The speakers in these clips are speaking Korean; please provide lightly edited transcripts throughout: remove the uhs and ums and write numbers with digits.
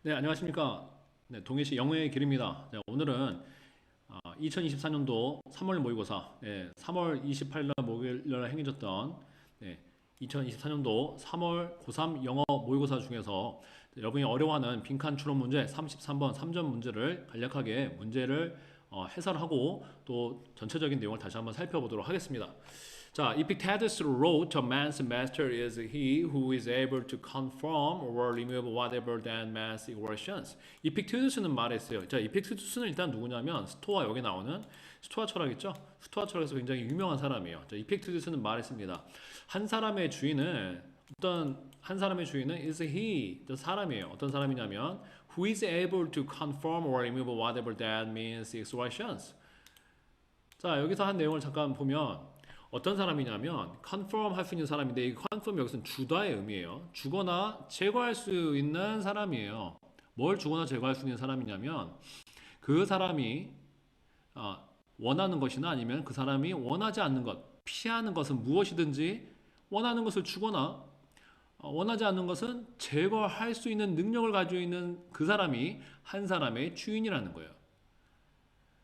네, 안녕하십니까. 네, 동해시 영어의 길입니다. 자, 오늘은 2024년도 3월 모의고사, 3월 28일 날 목요일 날 행해졌던 2024년도 3월 고3 영어 모의고사 중에서 여러분이 어려워하는 빈칸 추론 문제 33번 3점 문제를 간략하게 문제를 해설하고 또 전체적인 내용을 다시 한번 살펴보도록 하겠습니다. 자, Epictetus wrote, "A man's master is he who is able to confirm or remove whatever than man's equations." 이픽테두스는 말했어요. 자, 이픽테두스는 일단 누구냐면 스토아 여기 나오는 스토아 철학이죠. 스토아 철학에서 굉장히 유명한 사람이에요. 자, 이픽테두스는 말했습니다. 한 사람의 주인은 한 사람의 주인은 is he, 저 사람이에요. 어떤 사람이냐면 who is able to confirm or remove whatever that means equations. 자, 여기서 한 내용을 잠깐 보면 어떤 사람이냐면 confirm 할 수 있는 사람인데 이 confirm 여기서는 주다의 의미예요. 주거나 제거할 수 있는 사람이에요. 뭘 주거나 제거할 수 있는 사람이냐면 그 사람이 원하는 것이나 아니면 그 사람이 원하지 않는 것, 피하는 것은 무엇이든지 원하는 것을 주거나 원하지 않는 것은 제거할 수 있는 능력을 가지고 있는 그 사람이 한 사람의 주인이라는 거예요.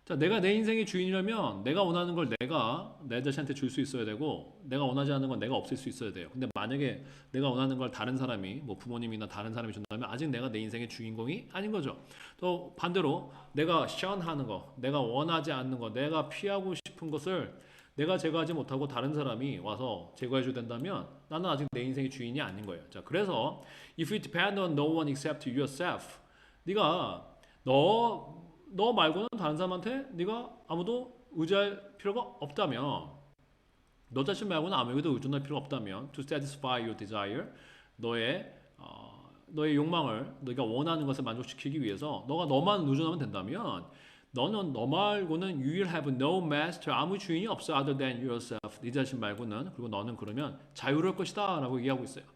자, 내가 내 인생의 주인이라면 내가 원하는 걸 내가 내 자신한테 줄 수 있어야 되고 내가 원하지 않는 건 내가 없앨 수 있어야 돼요. 근데 만약에 내가 원하는 걸 다른 사람이 뭐 부모님이나 다른 사람이 준다면 아직 내가 내 인생의 주인공이 아닌 거죠. 또 반대로 내가 션하는 거, 내가 원하지 않는 거, 내가 피하고 싶은 것을 내가 제거하지 못하고 다른 사람이 와서 제거해 줘 된다면 나는 아직 내 인생의 주인이 아닌 거예요. 자, 그래서 if you depend on no one except yourself, 네가 너 말고는 다른 사람한테 네가 아무도 의지할 필요가 없다면 너 자신 말고는 아무에게도 의존할 필요가 없다면 to satisfy your desire 너의 욕망을 네가 원하는 것을 만족시키기 위해서 너가 너만 의존하면 된다면 너는 너 말고는 you will have no master 아무 주인이 없어 other than yourself 네 자신 말고는 그리고 너는 그러면 자유로울 것이다 라고 얘기하고 있어요.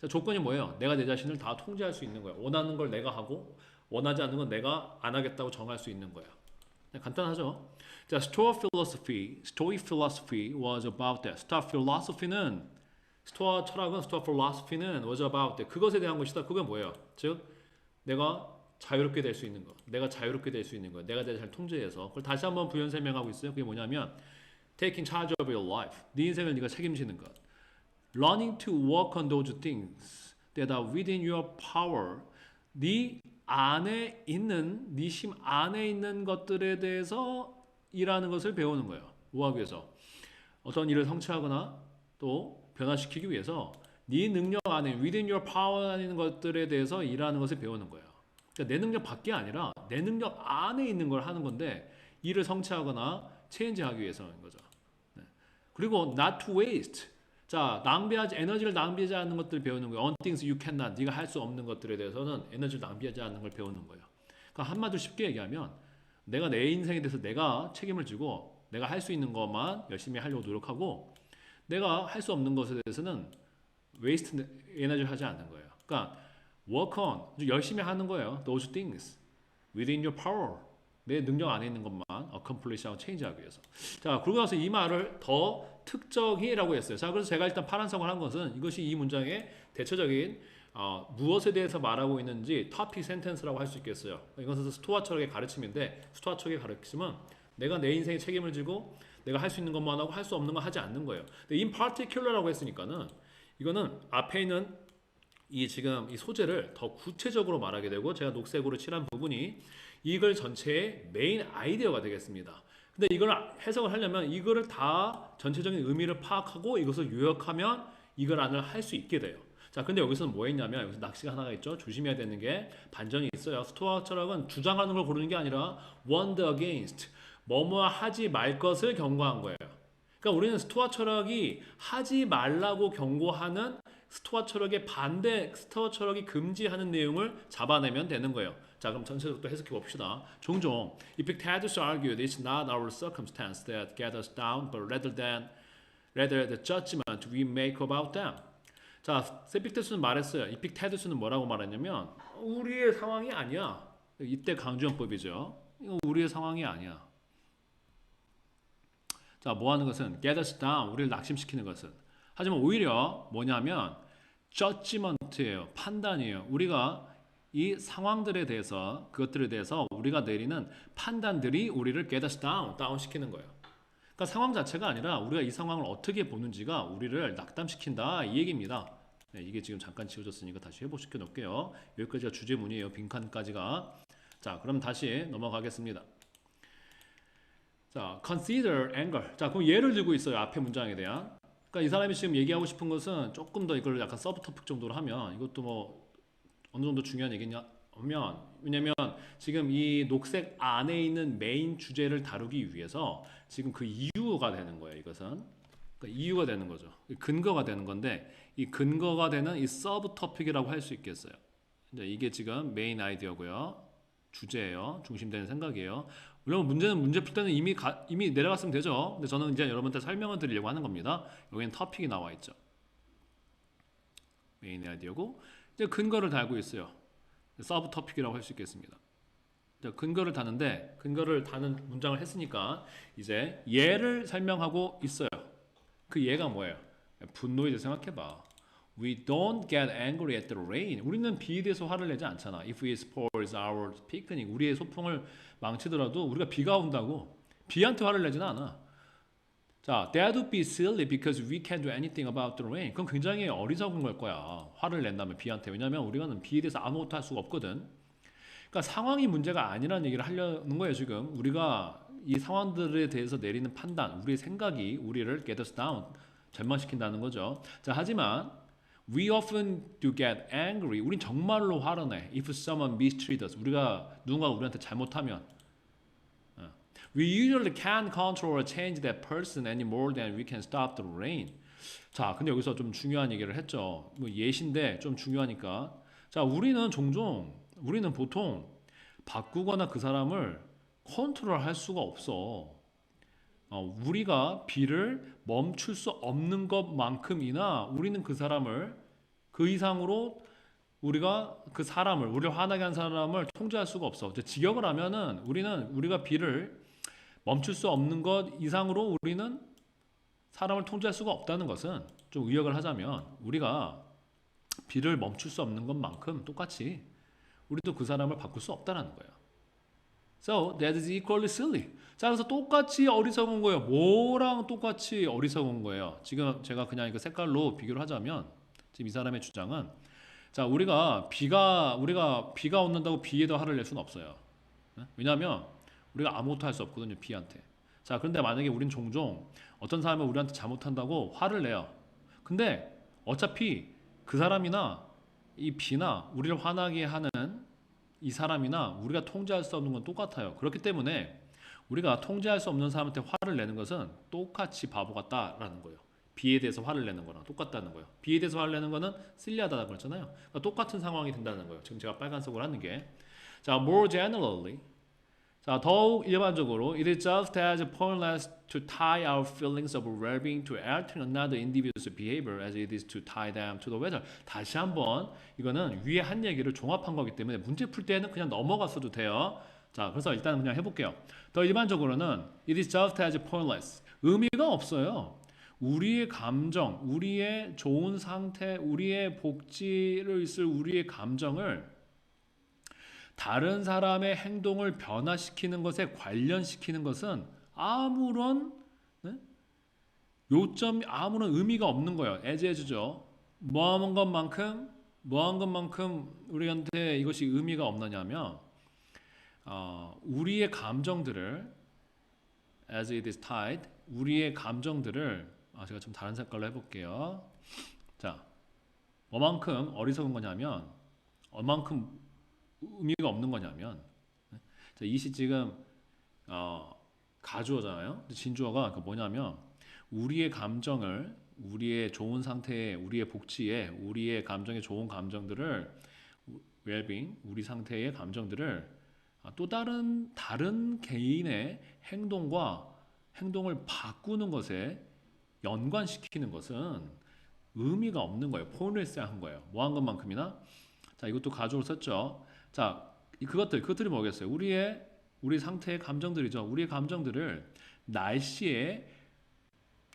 자, 조건이 뭐예요? 내가 내 자신을 다 통제할 수 있는 거야. 원하는 걸 내가 하고 원하지 않는 건 내가 안 하겠다고 정할 수 있는 거야. 간단하죠? 자, Stoic philosophy was about that. 스토아 철학은 Stoic philosophy는 was about that. 그것에 대한 것이다. 그게 뭐예요? 즉, 내가 자유롭게 될 수 있는 것, 내가 자유롭게 될 수 있는 것, 내가 내 자신을 통제해서 그걸 다시 한번 부연 설명하고 있어요. 그게 뭐냐면 taking charge of your life. 네 인생을 네가 책임지는 것. Learning to work on those things that are within your power. 네 안에 있는 네 심 안에 있는 것들에 대해서 일하는 것을 배우는 거예요. 뭐하기 위해서? 어떤 일을 성취하거나 또 변화시키기 위해서 네 능력 안에 within your power 안에 있는 것들에 대해서 일하는 것을 배우는 거예요. 그러니까 내 능력 밖이 아니라 내 능력 안에 있는 걸 하는 건데 일을 성취하거나 체인지하기 위해서인 거죠. 네. 그리고 not to waste. 자, 에너지를 낭비하지 않는 것들을 배우는 거예요. On things you cannot. 네가 할 수 없는 것들에 대해서는 에너지를 낭비하지 않는 걸 배우는 거예요. 그러니까 한마디로 쉽게 얘기하면 내가 내 인생에 대해서 내가 책임을 지고 내가 할 수 있는 것만 열심히 하려고 노력하고 내가 할 수 없는 것에 대해서는 웨이스트 에너지를 하지 않는 거예요. 그러니까 work on, 열심히 하는 거예요. Those things within your power. 내 능력 안에 있는 것만 accomplish하고 change하기 위해서. 자, 그러고 나서 이 말을 더 특정히라고 했어요. 자, 그래서 제가 일단 파란색을 한 것은 이것이 이 문장의 대체적인 무엇에 대해서 말하고 있는지 topic sentence라고 할 수 있겠어요. 이것은 스토아 철학의 가르침인데 스토아 철학의 가르침은 내가 내 인생에 책임을 지고 내가 할 수 있는 것만 하고 할 수 없는 거 하지 않는 거예요. 근데 in particular라고 했으니까는 이거는 앞에 있는 이 지금 이 소재를 더 구체적으로 말하게 되고 제가 녹색으로 칠한 부분이 이글 전체의 메인 아이디어가 되겠습니다. 근데 이걸 해석을 하려면 이거를 다 전체적인 의미를 파악하고 이것을 요약하면 이걸 안을 할 수 있게 돼요. 자, 근데 여기서는 뭐 했냐면 여기서 낚시가 하나가 있죠. 조심해야 되는 게 반전이 있어요. 스토아 철학은 주장하는 걸 고르는 게 아니라 warned against 뭐뭐 하지 말 것을 경고한 거예요. 그러니까 우리는 스토아 철학이 하지 말라고 경고하는 스토아 철학의 반대, 스토아 철학이 금지하는 내용을 잡아내면 되는 거예요. 자, 그럼 전체적으로 또 해석해 봅시다. 종종 Epictetus argued it's not our circumstance that get us down, but rather the judgment we make about them. 자, 에픽테투스는 말했어요. 이픽테투스는 뭐라고 말했냐면 우리의 상황이 아니야. 이때 강조연법이죠. 이거 우리의 상황이 아니야. 자, 뭐 하는 것은 get us down, 우리를 낙심시키는 것은. 하지만 오히려 뭐냐면 judgment예요. 판단이에요. 우리가 이 상황들에 대해서 그것들에 대해서 우리가 내리는 판단들이 우리를 get us down, 다운시키는 거예요. 그러니까 상황 자체가 아니라 우리가 이 상황을 어떻게 보는지가 우리를 낙담시킨다 이 얘기입니다. 네, 이게 지금 잠깐 지워졌으니까 다시 회복시켜 놓을게요. 여기까지가 주제문이에요. 빈칸까지가. 자, 그럼 다시 넘어가겠습니다. 자, consider anger. 자, 그럼 예를 들고 있어요. 앞에 문장에 대한. 그러니까 이 사람이 지금 얘기하고 싶은 것은 조금 더 이걸 약간 서브 토픽 정도로 하면 이것도 뭐 어느 정도 중요한 얘기냐 하면 왜냐면 지금 이 녹색 안에 있는 메인 주제를 다루기 위해서 지금 그 이유가 되는 거예요. 이것은 그러니까 이유가 되는 거죠. 근거가 되는 건데 이 근거가 되는 이 서브 토픽이라고 할 수 있겠어요. 이제 이게 지금 메인 아이디어고요. 주제예요. 중심되는 생각이에요. 물론 문제는 문제 풀 때는 이미 내려갔으면 되죠. 근데 저는 이제 여러분한테 설명을 드리려고 하는 겁니다. 여기는 토픽이 나와 있죠. 메인 아이디어고 이제 근거를 달고 있어요. 서브 토픽이라고 할 수 있겠습니다. 근거를 다는데 근거를 다는 문장을 했으니까 이제 예를 설명하고 있어요. 그 예가 뭐예요? 분노에 대해서 생각해봐. We don't get angry at the rain. 우리는 비에 대해서 화를 내지 않잖아. If it spoils our picnic. 우리의 소풍을 망치더라도 우리가 비가 온다고 비한테 화를 내지는 않아. 자, that would be silly because we can't do anything about the rain. 그건 굉장히 어리석은 걸 거야. 화를 낸다면 비한테. 왜냐면 우리가는 비에 대해서 아무것도 할 수가 없거든. 그러니까 상황이 문제가 아니라는 얘기를 하려는 거예요, 지금. 우리가 이 상황들에 대해서 내리는 판단, 우리의 생각이 우리를 get us down, 절망시킨다는 거죠. 자, 하지만 we often do get angry. 우린 정말로 화를 내. If someone mistreats us. 누군가가 우리한테 잘못하면. We usually can't control or change that person any more than we can stop the rain. 자, 근데 여기서 좀 중요한 얘기를 했죠. 뭐 예시인데 좀 중요하니까. 자, 우리는 보통 바꾸거나 그 사람을 컨트롤할 수가 없어. 우리가 비를 멈출 수 없는 것만큼이나 우리는 그 사람을 그 이상으로 우리를 화나게 한 사람을 통제할 수가 없어. 이제 직역을 하면은 우리가 비를 멈출 수 없는 것 이상으로 우리는 사람을 통제할 수가 없다는 것은 좀 의역을 하자면 우리가 비를 멈출 수 없는 것만큼 똑같이 우리도 그 사람을 바꿀 수 없다는 거예요. So that is equally silly. 자, 그래서 똑같이 어리석은 거예요. 뭐랑 똑같이 어리석은 거예요. 지금 제가 그냥 이거 색깔로 비교를 하자면 지금 이 사람의 주장은 자, 우리가 비가 온다고 비에도 화를 낼 수는 없어요. 왜냐하면 우리가 아무것도 할 수 없거든요, 비한테. 자, 그런데 만약에 우린 종종 어떤 사람이 우리한테 잘못한다고 화를 내요. 근데 어차피 그 사람이나 이 비나 우리를 화나게 하는 이 사람이나 우리가 통제할 수 없는 건 똑같아요. 그렇기 때문에 우리가 통제할 수 없는 사람한테 화를 내는 것은 똑같이 바보 같다라는 거예요. 비에 대해서 화를 내는 거랑 똑같다는 거예요. 비에 대해서 화를 내는 거는 실리하다고 그랬잖아요. 그러니까 똑같은 상황이 된다는 거예요. 지금 제가 빨간색으로 하는 게. 자, more generally. 자, 더욱 일반적으로 it is just as pointless to tie our feelings of well-being to altering another individual's behavior as it is to tie them to the weather. 다시 한번 이거는 위에 한 얘기를 종합한 거기 때문에 문제 풀 때는 그냥 넘어갔어도 돼요. 자, 그래서 일단 그냥 해볼게요. 더 일반적으로는 it is just as pointless. 의미가 없어요. 우리의 감정, 우리의 좋은 상태, 우리의 복지를 있을 우리의 감정을 다른 사람의 행동을 변화시키는 것에 관련시키는 것은 아무런 요점이 아무런 의미가 없는 거예요. as-죠. 뭐한 것만큼 우리한테 이것이 의미가 없느냐면 우리의 감정들을 as it is tied 우리의 감정들을 제가 좀 다른 색깔로 해볼게요. 자, 뭐만큼 어리석은 거냐면 얼만큼 의미가 없는 거냐면 자, 이시 지금 가주어잖아요. 진주어가 뭐냐면 우리의 감정을 우리의 좋은 상태에 우리의 복지에 우리의 감정의 좋은 감정들을 well-being 우리 상태의 감정들을 또 다른 개인의 행동을 바꾸는 것에 연관시키는 것은 의미가 없는 거예요. 포인트레스한 거예요. 뭐 한 것만큼이나 자, 이것도 가주어로 썼죠. 자, 그것들이 뭐겠어요? 우리 상태의 감정들이죠. 우리의 감정들을 날씨에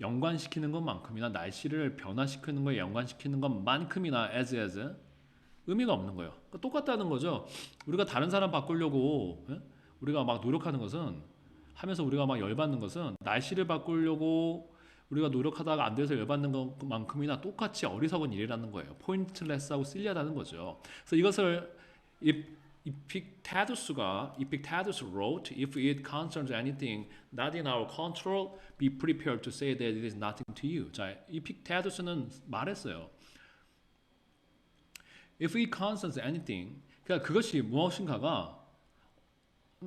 연관시키는 것만큼이나 날씨를 변화시키는 거에 연관시키는 것만큼이나 as 의미가 없는 거예요. 그러니까 똑같다는 거죠. 우리가 다른 사람 바꾸려고 우리가 막 노력하는 것은 하면서 우리가 막 열받는 것은 날씨를 바꾸려고 우리가 노력하다가 안 돼서 열받는 것만큼이나 똑같이 어리석은 일이라는 거예요. 포인트레스하고 실리하다는 거죠. 그래서 이것을 Epictetus wrote, if it concerns anything not in our control, be prepared to say that it is nothing to you. 자, Epictetus는 말했어요. If it concerns anything, 그러니까 그것이 무엇인가가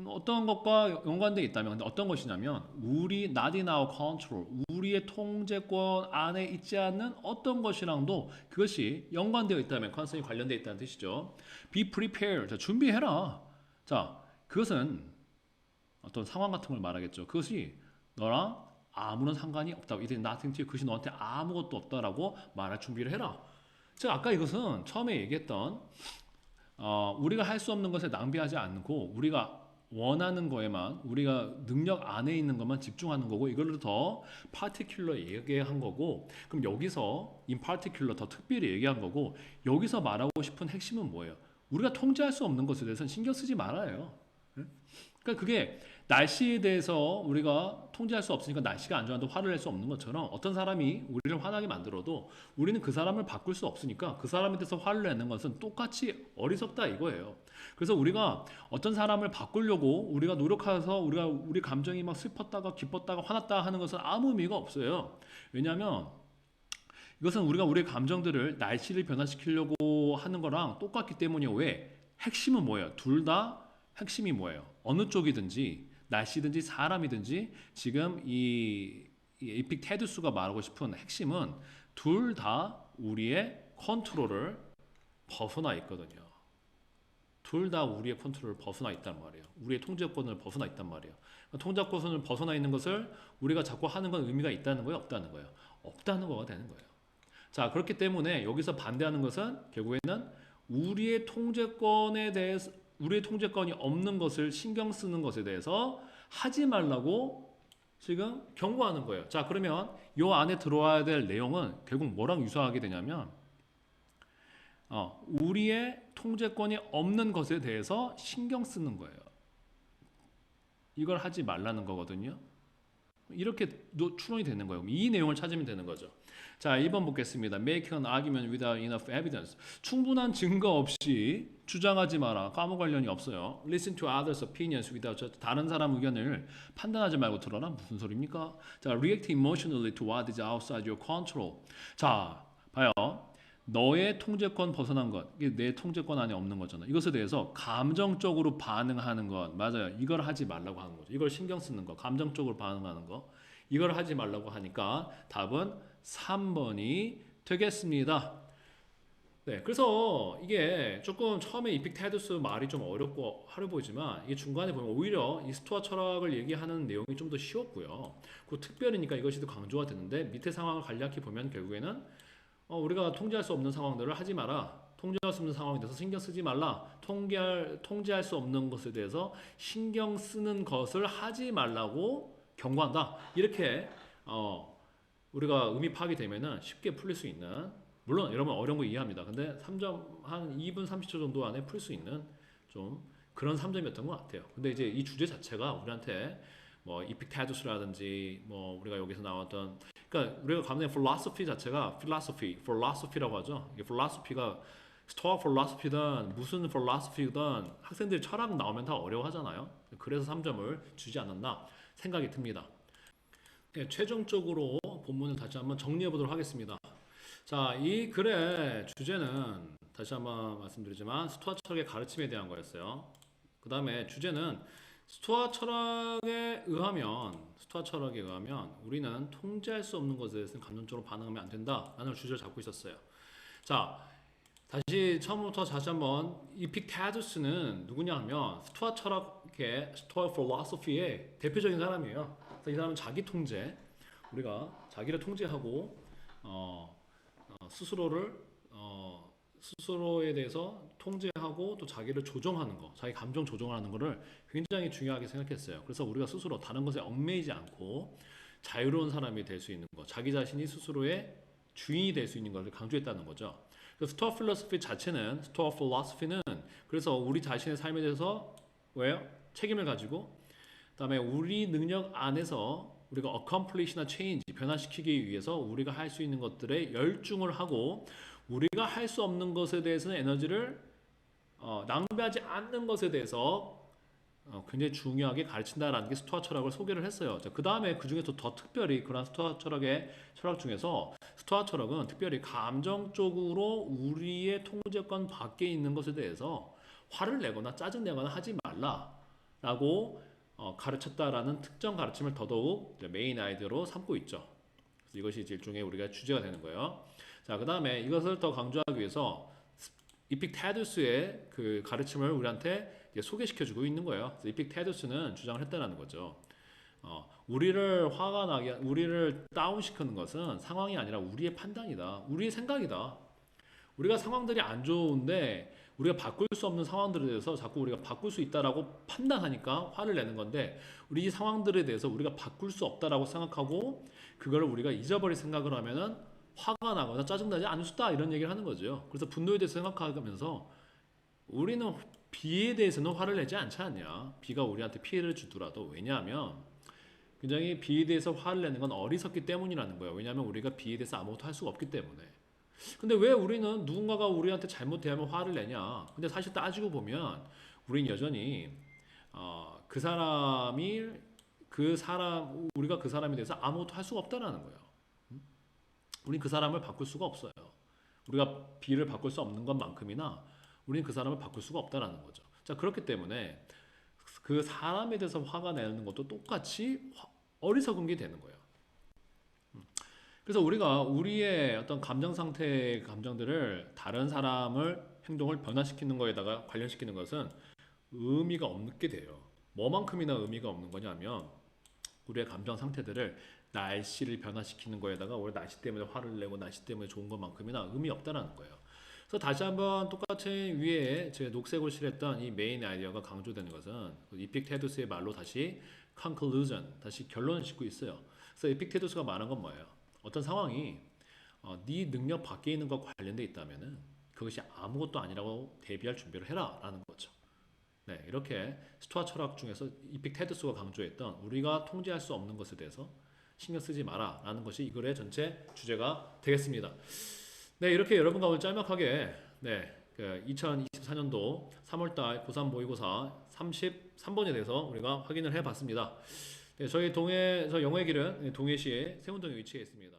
어떤 것과 연관되어 있다면, 근데 어떤 것이냐면 우리 not in our control, 우리의 통제권 안에 있지 않는 어떤 것이랑도 그것이 연관되어 있다면, 컨셉이 관련되어 있다는 뜻이죠. Be prepared, 자, 준비해라. 자, 그것은 어떤 상황 같은 걸 말하겠죠. 그것이 너랑 아무런 상관이 없다고, it is nothing to you, 그것이 너한테 아무것도 없다라고 말할 준비를 해라. 제가 아까 이것은 처음에 얘기했던 우리가 할 수 없는 것에 낭비하지 않고 우리가 원하는 거에만, 우리가 능력 안에 있는 것만 집중하는 거고, 이걸로 더 particular 얘기한 거고, 그럼 여기서 in particular 더 특별히 얘기한 거고, 여기서 말하고 싶은 핵심은 뭐예요? 우리가 통제할 수 없는 것에 대해서는 신경 쓰지 말아요. 그러니까 그게 날씨에 대해서 우리가 통제할 수 없으니까 날씨가 안 좋아도 화를 낼 수 없는 것처럼, 어떤 사람이 우리를 화나게 만들어도 우리는 그 사람을 바꿀 수 없으니까 그 사람에 대해서 화를 내는 것은 똑같이 어리석다 이거예요. 그래서 우리가 어떤 사람을 바꾸려고 우리가 노력해서 우리 감정이 막 슬펐다가 기뻤다가 화났다 하는 것은 아무 의미가 없어요. 왜냐하면 이것은 우리가 우리의 감정들을 날씨를 변화시키려고 하는 거랑 똑같기 때문이에요. 왜? 핵심은 뭐예요? 둘 다 핵심이 뭐예요? 어느 쪽이든지 날씨든지 사람이든지 지금 이 에픽테두스가 말하고 싶은 핵심은 둘 다 우리의 컨트롤을 벗어나 있거든요. 둘 다 우리의 컨트롤을 벗어나 있단 말이에요. 우리의 통제권을 벗어나 있단 말이에요. 통제권을 벗어나 있는 것을 우리가 자꾸 하는 건 의미가 있다는 거예요? 없다는 거예요? 없다는 거가 되는 거예요. 자, 그렇기 때문에 여기서 반대하는 것은 결국에는 우리의 통제권에 대해서, 우리의 통제권이 없는 것을 신경 쓰는 것에 대해서 하지 말라고 지금 경고하는 거예요. 자, 그러면 이 안에 들어와야 될 내용은 결국 뭐랑 유사하게 되냐면 우리의 통제권이 없는 것에 대해서 신경 쓰는 거예요. 이걸 하지 말라는 거거든요. 이렇게 추론이 되는 거예요. 이 내용을 찾으면 되는 거죠. 자, 2번 보겠습니다. Make an argument without enough evidence. 충분한 증거 없이 주장하지 마라. 아무 관련이 없어요. Listen to others' opinions without, 다른 사람 의견을 판단하지 말고 들어라. 무슨 소리입니까? 자, react emotionally to what is outside your control. 자, 봐요. 너의 통제권 벗어난 것, 이게 내 통제권 안에 없는 거잖아. 이것에 대해서 감정적으로 반응하는 것, 맞아요. 이걸 하지 말라고 하는 거죠. 이걸 신경 쓰는 거, 감정적으로 반응하는 거, 이걸 하지 말라고 하니까 답은 3번이 되겠습니다. 네, 그래서 이게 조금 처음에 이픽테두스 말이 좀 어렵고 하려 보이지만 이게 중간에 보면 오히려 이 스토아 철학을 얘기하는 내용이 좀 더 쉬웠고요. 그 특별히니까 이것이 더 강조가 되는데, 밑에 상황을 간략히 보면 결국에는 우리가 통제할 수 없는 상황들을 하지 마라. 통제할 수 없는 상황에 대해서 신경 쓰지 말라. 통제할 수 없는 것에 대해서 신경 쓰는 것을 하지 말라고 경고한다. 이렇게 우리가 의미 파악이 되면은 쉽게 풀릴 수 있는, 물론 여러분 어려운 거 이해합니다. 근데 3점 한 2분 30초 정도 안에 풀 수 있는 좀 그런 3점이었던 것 같아요. 근데 이제 이 주제 자체가 우리한테 뭐 이픽테두스라든지 뭐 우리가 여기서 나왔던, 그러니까 우리가 가면 philosophy 자체가 philosophy라고 하죠. 이게 philosophy가 스토아 philosophy든 무슨 philosophy든 학생들이 철학 나오면 다 어려워하잖아요. 그래서 3점을 주지 않았나 생각이 듭니다. 네, 최종적으로 본문을 다시 한번 정리해 보도록 하겠습니다. 자, 이 글의 주제는 다시 한번 말씀드리지만 스토아 철학의 가르침에 대한 거였어요. 그 다음에 주제는 스토아 철학에 의하면 우리는 통제할 수 없는 것에 대해서는 감정적으로 반응하면 안 된다라는 주제를 잡고 있었어요. 자, 다시 처음부터 다시 한번 이픽테두스는 누구냐 하면 스토아 철학의 스토아 필로소피의 대표적인 사람이에요. 그래서 이 사람은 자기 통제, 우리가 자기를 통제하고 스스로에 대해서 통제하고 또 자기를 조정하는 거, 자기 감정 조정하는 거를 굉장히 중요하게 생각했어요. 그래서 우리가 스스로 다른 것에 얽매이지 않고 자유로운 사람이 될 수 있는 거, 자기 자신이 스스로의 주인이 될 수 있는 것을 강조했다는 거죠. 스토아 필로소피 자체는 스토아 필로소피는 그래서 우리 자신의 삶에 대해서 왜요? 책임을 가지고 그다음에 우리 능력 안에서 우리가 accomplish나 change 변화시키기 위해서 우리가 할 수 있는 것들에 열중을 하고 우리가 할 수 없는 것에 대해서는 에너지를 낭비하지 않는 것에 대해서 굉장히 중요하게 가르친다라는 게 스토아 철학을 소개를 했어요. 그 다음에 그 중에서 더 특별히 그런 스토아 철학의 철학 중에서 스토아 철학은 특별히 감정적으로 우리의 통제권 밖에 있는 것에 대해서 화를 내거나 짜증내거나 하지 말라라고 가르쳤다라는 특정 가르침을 더더욱 메인 아이디어로 삼고 있죠. 그래서 이것이 일종의 우리가 주제가 되는 거예요. 자, 그 다음에 이것을 더 강조하기 위해서 이픽테두스의 그 가르침을 우리한테 소개시켜주고 있는 거예요. 이픽테두스는 주장을 했다는 거죠. 우리를 화가 나게, 우리를 다운시키는 것은 상황이 아니라 우리의 판단이다. 우리의 생각이다. 우리가 상황들이 안 좋은데 우리가 바꿀 수 없는 상황들에 대해서 자꾸 우리가 바꿀 수 있다라고 판단하니까 화를 내는 건데 우리 이 상황들에 대해서 우리가 바꿀 수 없다라고 생각하고 그걸 우리가 잊어버릴 생각을 하면은 화가 나거나 짜증나지 않을 수 있다 이런 얘기를 하는 거죠. 그래서 분노에 대해서 생각하면서 우리는 비에 대해서는 화를 내지 않지 않냐. 비가 우리한테 피해를 주더라도 왜냐하면 굉장히 비에 대해서 화를 내는 건 어리석기 때문이라는 거예요. 왜냐하면 우리가 비에 대해서 아무것도 할 수가 없기 때문에. 근데 왜 우리는 누군가가 우리한테 잘못 대하면 화를 내냐? 근데 사실 따지고 보면 우린 여전히 그 사람이 우리가 그 사람에 대해서 아무것도 할 수가 없다라는 거예요. 우린 그 사람을 바꿀 수가 없어요. 우리가 비를 바꿀 수 없는 것만큼이나 우린 그 사람을 바꿀 수가 없다라는 거죠. 자, 그렇기 때문에 그 사람에 대해서 화가 내는 것도 똑같이 어리석은 게 되는 거예요. 그래서 우리가 우리의 어떤 감정 상태의 감정들을 다른 사람을 행동을 변화시키는 거에다가 관련시키는 것은 의미가 없게 돼요. 뭐만큼이나 의미가 없는 거냐면 우리의 감정 상태들을 날씨를 변화시키는 거에다가 우리 날씨 때문에 화를 내고 날씨 때문에 좋은 것만큼이나 의미 없다라는 거예요. 그래서 다시 한번 똑같은 위에 제 녹색으로 칠했던 이 메인 아이디어가 강조되는 것은 이픽테두스의 말로 다시 conclusion, 다시 결론을 짓고 있어요. 그래서 이픽테두스가 말한 건 뭐예요? 어떤 상황이 네 능력 밖에 있는 것과 관련돼 있다면은 그것이 아무것도 아니라고 대비할 준비를 해라라는 거죠. 네, 이렇게 스토아 철학 중에서 이픽테두스가 강조했던 우리가 통제할 수 없는 것에 대해서 신경 쓰지 마라라는 것이 이 글의 전체 주제가 되겠습니다. 네, 이렇게 여러분과 오늘 짤막하게 2024년도 3월달 고3 모의고사 33번에 대해서 우리가 확인을 해봤습니다. 네, 저희 영어의 길은 동해시의 세운동에 위치해 있습니다.